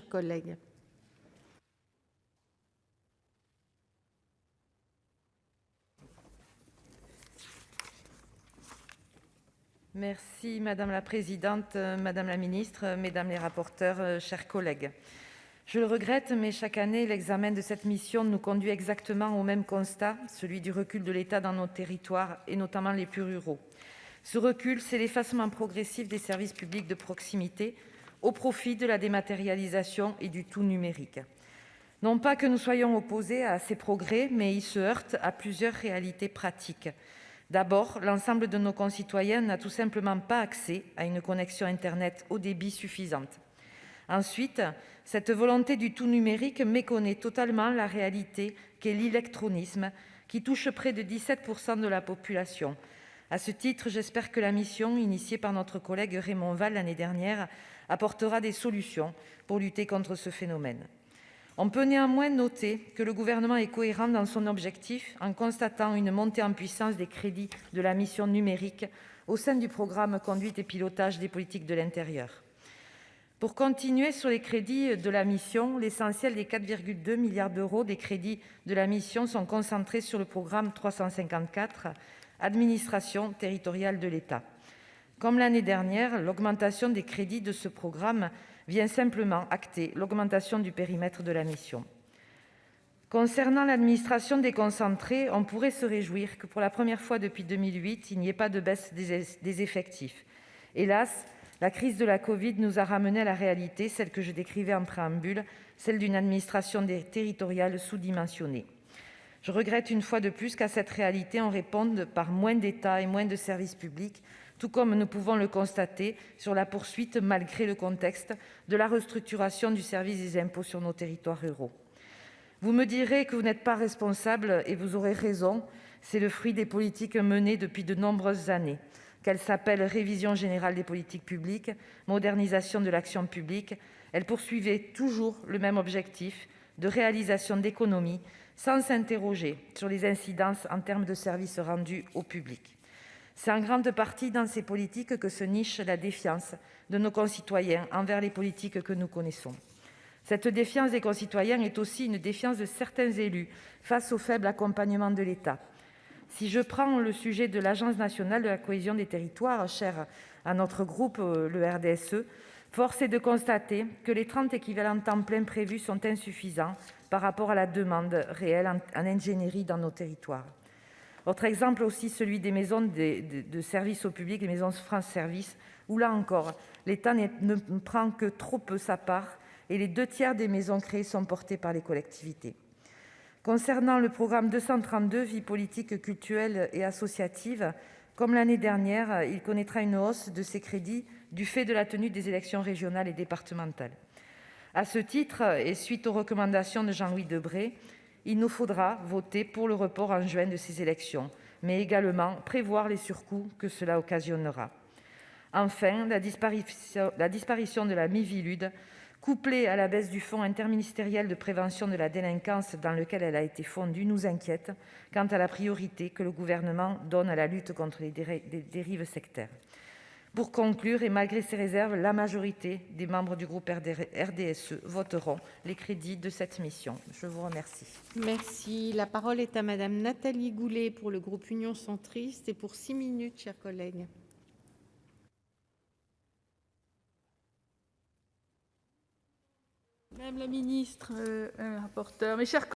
chers collègues. Merci Madame la Présidente, Madame la Ministre, Mesdames les rapporteurs, chers collègues. Je le regrette, mais chaque année, l'examen de cette mission nous conduit exactement au même constat, celui du recul de l'État dans nos territoires, et notamment les plus ruraux. Ce recul, c'est l'effacement progressif des services publics de proximité au profit de la dématérialisation et du tout numérique. Non pas que nous soyons opposés à ces progrès, mais ils se heurtent à plusieurs réalités pratiques. D'abord, l'ensemble de nos concitoyens n'a tout simplement pas accès à une connexion Internet au débit suffisante. Ensuite, cette volonté du tout numérique méconnaît totalement la réalité qu'est l'électronisme, qui touche près de 17% de la population. À ce titre, j'espère que la mission, initiée par notre collègue Raymond Vall l'année dernière, apportera des solutions pour lutter contre ce phénomène. On peut néanmoins noter que le Gouvernement est cohérent dans son objectif en constatant une montée en puissance des crédits de la mission numérique au sein du programme « Conduite et pilotage des politiques de l'intérieur ». Pour continuer sur les crédits de la mission, l'essentiel des 4,2 milliards d'euros des crédits de la mission sont concentrés sur le programme 354 « Administration territoriale de l'État ». Comme l'année dernière, l'augmentation des crédits de ce programme vient simplement acter l'augmentation du périmètre de la mission. Concernant l'administration déconcentrée, on pourrait se réjouir que pour la première fois depuis 2008, il n'y ait pas de baisse des effectifs. Hélas, la crise de la Covid nous a ramenés à la réalité, celle que je décrivais en préambule, celle d'une administration territoriale sous-dimensionnée. Je regrette une fois de plus qu'à cette réalité, on réponde par moins d'État et moins de services publics, tout comme nous pouvons le constater sur la poursuite, malgré le contexte, de la restructuration du service des impôts sur nos territoires ruraux. Vous me direz que vous n'êtes pas responsable, et vous aurez raison, c'est le fruit des politiques menées depuis de nombreuses années, qu'elles s'appellent révision générale des politiques publiques, modernisation de l'action publique, elles poursuivaient toujours le même objectif de réalisation d'économies, sans s'interroger sur les incidences en termes de services rendus au public. C'est en grande partie dans ces politiques que se niche la défiance de nos concitoyens envers les politiques que nous connaissons. Cette défiance des concitoyens est aussi une défiance de certains élus face au faible accompagnement de l'État. Si je prends le sujet de l'Agence nationale de la cohésion des territoires, chère à notre groupe, le RDSE, force est de constater que les 30 équivalents temps plein prévus sont insuffisants par rapport à la demande réelle en ingénierie dans nos territoires. Autre exemple aussi, celui des maisons de services au public, les maisons France Service, où là encore, l'État ne prend que trop peu sa part et les 2/3 des maisons créées sont portées par les collectivités. Concernant le programme 232, Vie politique, cultuelle et associative, comme l'année dernière, il connaîtra une hausse de ses crédits du fait de la tenue des élections régionales et départementales. À ce titre, et suite aux recommandations de Jean-Louis Debré, il nous faudra voter pour le report en juin de ces élections, mais également prévoir les surcoûts que cela occasionnera. Enfin, la disparition de la Miviludes, couplée à la baisse du fonds interministériel de prévention de la délinquance dans lequel elle a été fondue, nous inquiète quant à la priorité que le Gouvernement donne à la lutte contre les dérives sectaires. Pour conclure, et malgré ces réserves, la majorité des membres du groupe RDSE voteront les crédits de cette mission. Je vous remercie. Merci. La parole est à Madame Nathalie Goulet pour le groupe Union centriste et pour 6 minutes, chers collègues. Madame la ministre, rapporteur, mes chers collègues,